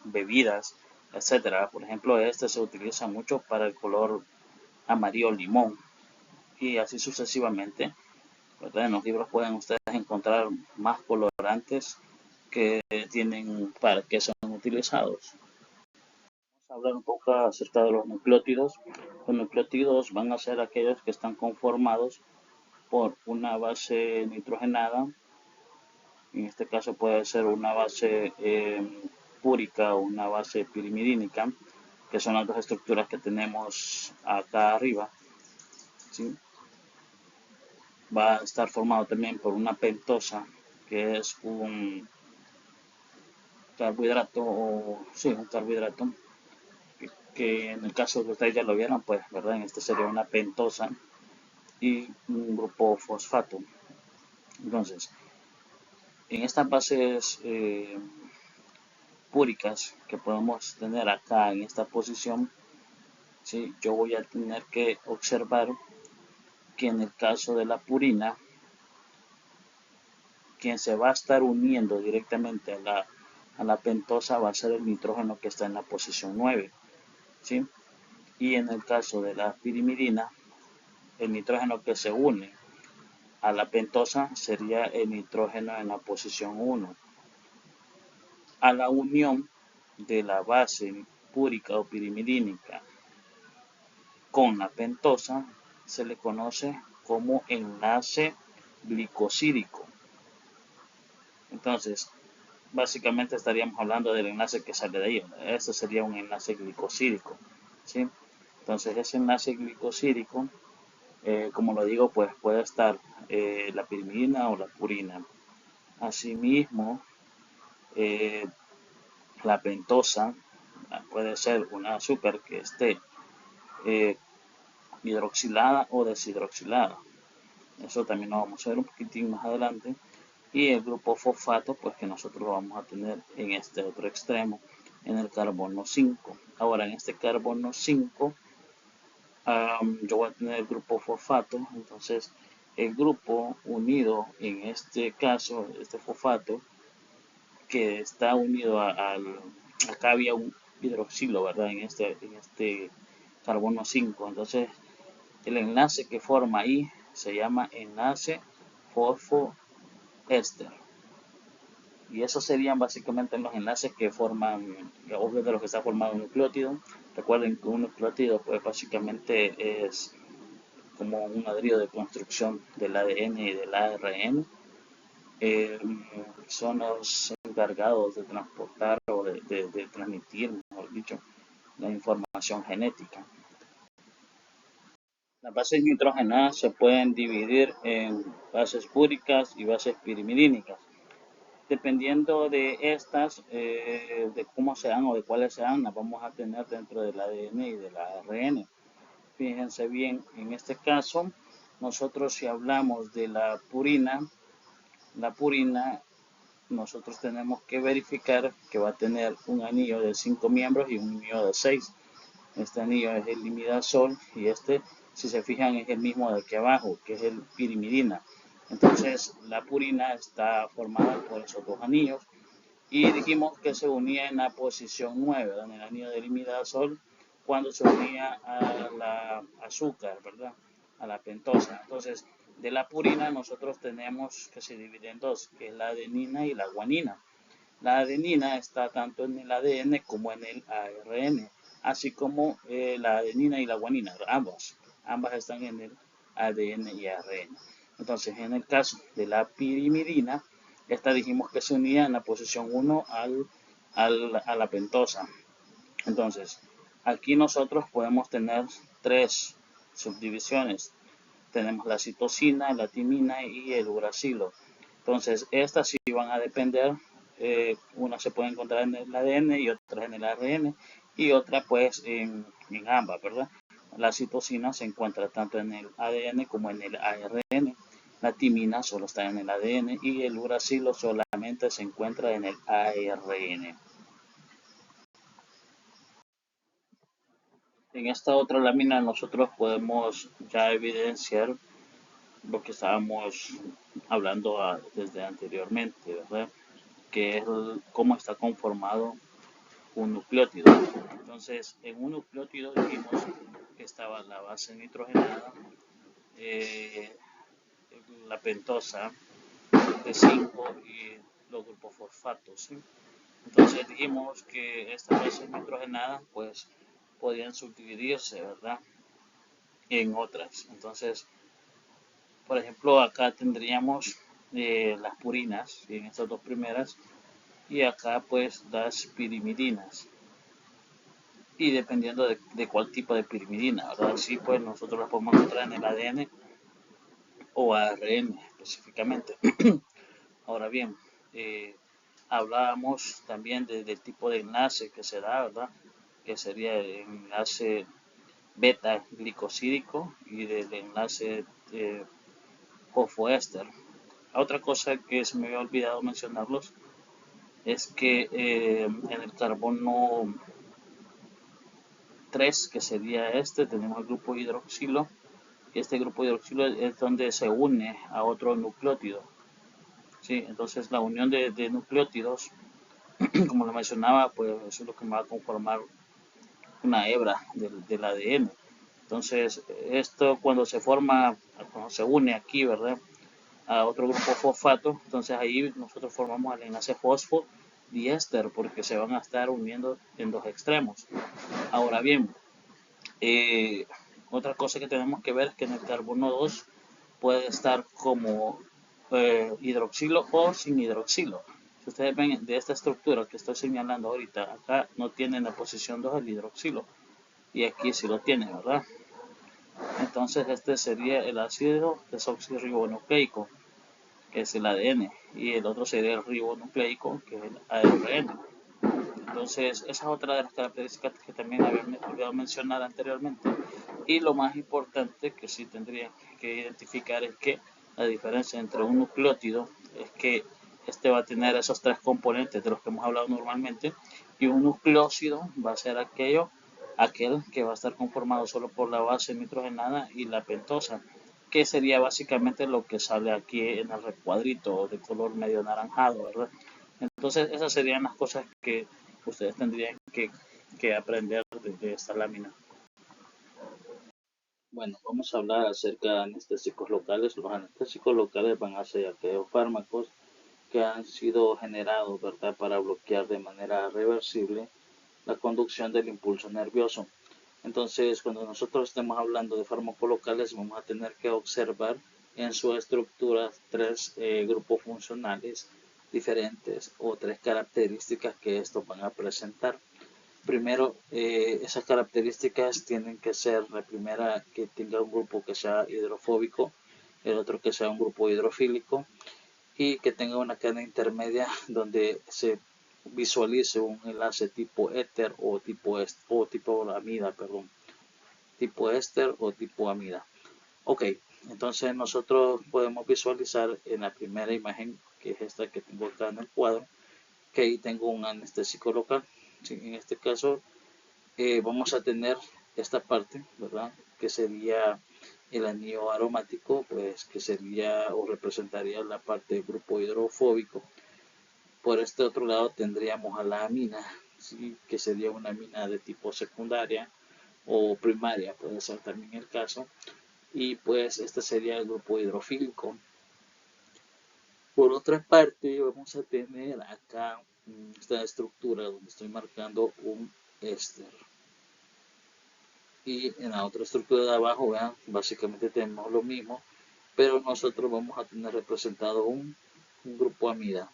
bebidas, etcétera. Por ejemplo, este se utiliza mucho para el color amarillo limón, y así sucesivamente, ¿verdad? En los libros pueden ustedes encontrar más colorantes que tienen para que son utilizados. Vamos a hablar un poco acerca de los nucleótidos. Los nucleótidos van a ser aquellos que están conformados por una base nitrogenada. En este caso puede ser una base púrica o una base pirimidínica, que son las dos estructuras que tenemos acá arriba, ¿sí? Va a estar formado también por una pentosa, que es un carbohidrato, un carbohidrato, que en el caso que ustedes ya lo vieron, pues, ¿verdad? En este sería una pentosa y un grupo fosfato. Entonces, en estas bases púricas que podemos tener acá en esta posición, ¿sí? Yo voy a tener que observar que en el caso de la purina, quien se va a estar uniendo directamente a la pentosa va a ser el nitrógeno que está en la posición 9, ¿sí? Y en el caso de la pirimidina, el nitrógeno que se une a la pentosa sería el nitrógeno en la posición 1. A la unión de la base púrica o pirimidínica con la pentosa se le conoce como enlace glicosídico. Entonces, básicamente estaríamos hablando del enlace que sale de ahí. Este sería un enlace glicosídico, ¿sí? Entonces, ese enlace glicosídico, como lo digo, pues puede estar la pirimidina o la purina. Asimismo, la pentosa puede ser una azúcar que esté eh, hidroxilada o deshidroxilada. Eso también lo vamos a ver un poquitín más adelante. Y el grupo fosfato, pues que nosotros lo vamos a tener en este otro extremo, en el carbono 5. Ahora, en este carbono 5, yo voy a tener el grupo fosfato. Entonces, el grupo unido, en este caso, este fosfato, que está unido acá había un hidroxilo, ¿verdad? En este carbono 5. Entonces, el enlace que forma ahí se llama enlace fosfoéster. Y esos serían básicamente los enlaces que forman, obvio de los que está formado un nucleótido. Recuerden que un nucleótido pues básicamente es como un ladrillo de construcción del ADN y del ARN. Eh, Son los encargados de transportar o de transmitir, mejor dicho, la información genética. Las bases nitrogenadas se pueden dividir en bases púricas y bases pirimidínicas. Dependiendo de estas, de cómo sean o de cuáles sean, las vamos a tener dentro del ADN y del ARN. Fíjense bien, en este caso, nosotros si hablamos de la purina, nosotros tenemos que verificar que va a tener un anillo de 5 miembros y un anillo de 6. Este anillo es el imidazol y este, si se fijan, es el mismo de aquí abajo, que es el pirimidina. Entonces, la purina está formada por esos dos anillos y dijimos que se unía en la posición 9, en el anillo del imidazol, cuando se unía a la azúcar, ¿verdad? A la pentosa. Entonces, de la purina nosotros tenemos que se divide en dos, que es la adenina y la guanina. La adenina está tanto en el ADN como en el ARN, así como la adenina y la guanina, ambas están en el ADN y ARN. Entonces, en el caso de la pirimidina, esta dijimos que se unía en la posición 1 a la pentosa. Entonces, aquí nosotros podemos tener tres subdivisiones. Tenemos la citosina, la timina y el uracilo. Entonces, estas sí van a depender, una se puede encontrar en el ADN y otra en el ARN y otra pues en ambas, ¿verdad? La citosina se encuentra tanto en el ADN como en el ARN. La timina solo está en el ADN y el uracilo solamente se encuentra en el ARN. En esta otra lámina nosotros podemos ya evidenciar lo que estábamos hablando desde anteriormente, ¿verdad? Que es cómo está conformado un nucleótido. Entonces, en un nucleótido dijimos que estaba la base nitrogenada, eh, la pentosa de 5 y los grupos fosfatos, ¿sí? Entonces dijimos que estas bases nitrogenadas pues podían subdividirse, ¿verdad? En otras. Entonces, por ejemplo, acá tendríamos las purinas, en estas dos primeras, y acá pues las pirimidinas. Y dependiendo de cuál tipo de pirimidina, ¿verdad? Así pues nosotros las podemos encontrar en el ADN o ARN específicamente. Ahora bien, eh, hablábamos también del tipo de enlace que se da, ¿verdad? Que sería el enlace beta glicosídico y del enlace fosfoéster. Otra cosa que se me había olvidado mencionarlos es que en el carbono 3, que sería este, tenemos el grupo hidroxilo, y este grupo hidroxilo es donde se une a otro nucleótido. ¿Sí? Entonces la unión de nucleótidos, como lo mencionaba, pues eso es lo que va a conformar una hebra del ADN. Entonces esto cuando se forma, cuando se une aquí, ¿verdad? A otro grupo fosfato, entonces ahí nosotros formamos el enlace fosfo diéster porque se van a estar uniendo en dos extremos. Ahora bien, otra cosa que tenemos que ver es que en el carbono 2 puede estar como hidroxilo o sin hidroxilo. Si ustedes ven de esta estructura que estoy señalando ahorita, acá no tiene en la posición 2 el hidroxilo y aquí sí lo tiene, ¿verdad? Entonces este sería el ácido desoxirribonucleico, que es el ADN, y el otro sería el ribonucleico, que es el ARN. Entonces, esa es otra de las características que también había olvidado mencionar anteriormente. Y lo más importante que sí tendría que identificar es que la diferencia entre un nucleótido es que este va a tener esos tres componentes de los que hemos hablado normalmente, y un nucleósido va a ser aquel que va a estar conformado solo por la base nitrogenada y la pentosa, que sería básicamente lo que sale aquí en el recuadrito de color medio naranjado, ¿verdad? Entonces, esas serían las cosas que ustedes tendrían que aprender de esta lámina. Bueno, vamos a hablar acerca de anestésicos locales. Los anestésicos locales van a ser aquellos fármacos que han sido generados, ¿verdad?, para bloquear de manera reversible la conducción del impulso nervioso. Entonces, cuando nosotros estemos hablando de fármacos locales, vamos a tener que observar en su estructura tres grupos funcionales diferentes o tres características que estos van a presentar. Primero, esas características tienen que ser, la primera, que tenga un grupo que sea hidrofóbico, el otro que sea un grupo hidrofílico y que tenga una cadena intermedia donde se visualice un enlace tipo éter o tipo amida, perdón, tipo éster o tipo amida. Ok, entonces nosotros podemos visualizar en la primera imagen, que es esta que tengo acá en el cuadro, que ahí tengo un anestésico local. ¿Sí? En este caso vamos a tener esta parte, ¿verdad? Que sería el anillo aromático, pues que sería o representaría la parte del grupo hidrofóbico. Por este otro lado tendríamos a la amina, ¿sí? Que sería una amina de tipo secundaria o primaria, puede ser también el caso. Y pues este sería el grupo hidrofílico. Por otra parte, vamos a tener acá esta estructura donde estoy marcando un éster. Y en la otra estructura de abajo, vean, básicamente tenemos lo mismo, pero nosotros vamos a tener representado un grupo amida.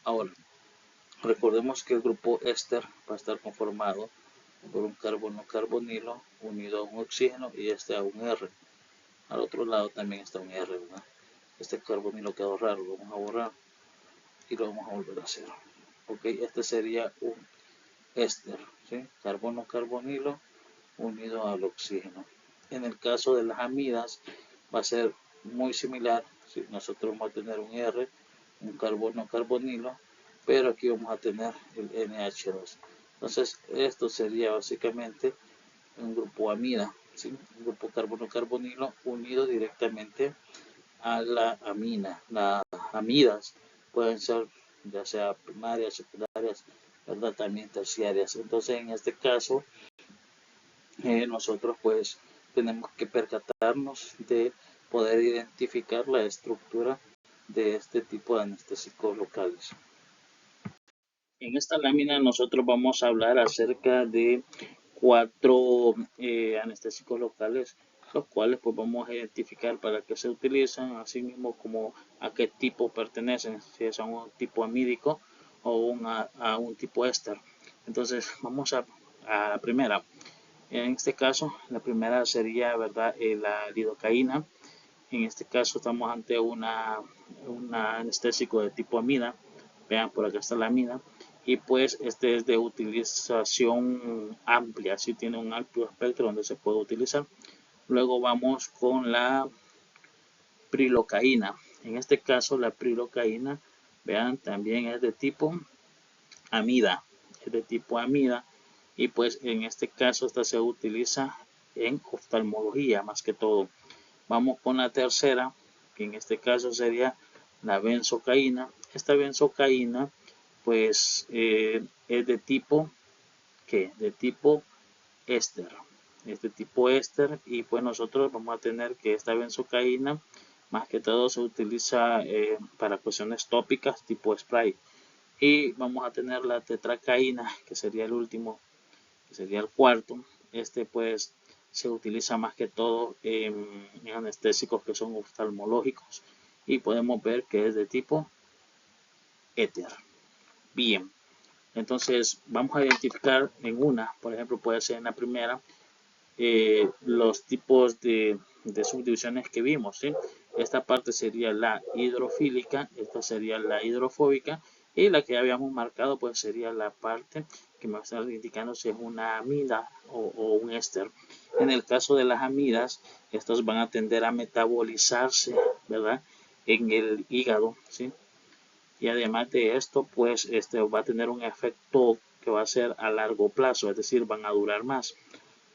Ahora, recordemos que el grupo éster va a estar conformado por un carbono carbonilo unido a un oxígeno y este a un R. Al otro lado también está un R, ¿verdad? Este carbonilo quedó raro, lo vamos a borrar y lo vamos a volver a hacer. Ok, este sería un éster, ¿sí? Carbono carbonilo unido al oxígeno. En el caso de las amidas va a ser muy similar. ¿Sí? Nosotros vamos a tener un R, un carbono carbonilo, pero aquí vamos a tener el NH2. Entonces esto sería básicamente un grupo amida, ¿sí? Un grupo carbono carbonilo unido directamente a la amina. Las amidas pueden ser ya sea primarias, secundarias, ¿verdad? También terciarias. Entonces en este caso nosotros pues tenemos que percatarnos de poder identificar la estructura de este tipo de anestésicos locales. En esta lámina nosotros vamos a hablar acerca de 4 anestésicos locales, los cuales pues vamos a identificar para qué se utilizan, así mismo como a qué tipo pertenecen, si es a un tipo amídico o a un tipo éster. Entonces vamos a la primera. En este caso, la primera sería, ¿verdad?, la lidocaína. En este caso estamos ante un anestésico de tipo amida. Vean, por acá está la amida. Y pues este es de utilización amplia, así tiene un amplio espectro donde se puede utilizar. Luego vamos con la prilocaína. En este caso la prilocaína, vean, también es de tipo amida. Es de tipo amida. Y pues en este caso esta se utiliza en oftalmología más que todo. Vamos con la tercera, que en este caso sería la benzocaína. Esta benzocaína pues es de tipo, ¿qué? De tipo éster. Es de tipo éster y pues nosotros vamos a tener que esta benzocaína más que todo se utiliza para cuestiones tópicas tipo spray. Y vamos a tener la tetracaína, que sería el último, que sería el cuarto. Este pues se utiliza más que todo en anestésicos que son oftalmológicos y podemos ver que es de tipo éter. Bien, entonces vamos a identificar en una, por ejemplo puede ser en la primera, los tipos de subdivisiones que vimos, ¿sí? Esta parte sería la hidrofílica, esta sería la hidrofóbica y la que habíamos marcado pues sería la parte que me está indicando si es una amida o un éster. En el caso de las amidas, estas van a tender a metabolizarse, ¿verdad?, en el hígado, ¿sí? Y además de esto, pues este va a tener un efecto que va a ser a largo plazo, es decir, van a durar más.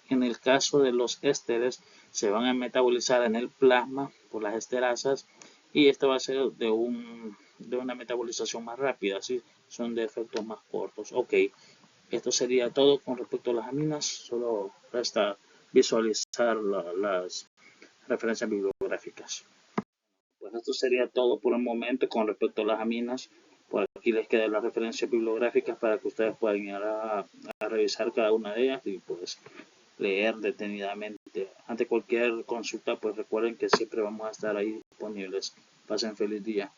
En el caso de los ésteres, se van a metabolizar en el plasma por las esterasas y esto va a ser de una metabolización más rápida, ¿sí? Son de efectos más cortos. Ok, esto sería todo con respecto a las aminas, solo resta visualizar las referencias bibliográficas. Pues esto sería todo por el momento con respecto a las aminas. Por aquí les quedan las referencias bibliográficas para que ustedes puedan ir a revisar cada una de ellas y pues leer detenidamente. Ante cualquier consulta, pues recuerden que siempre vamos a estar ahí disponibles. Pasen feliz día.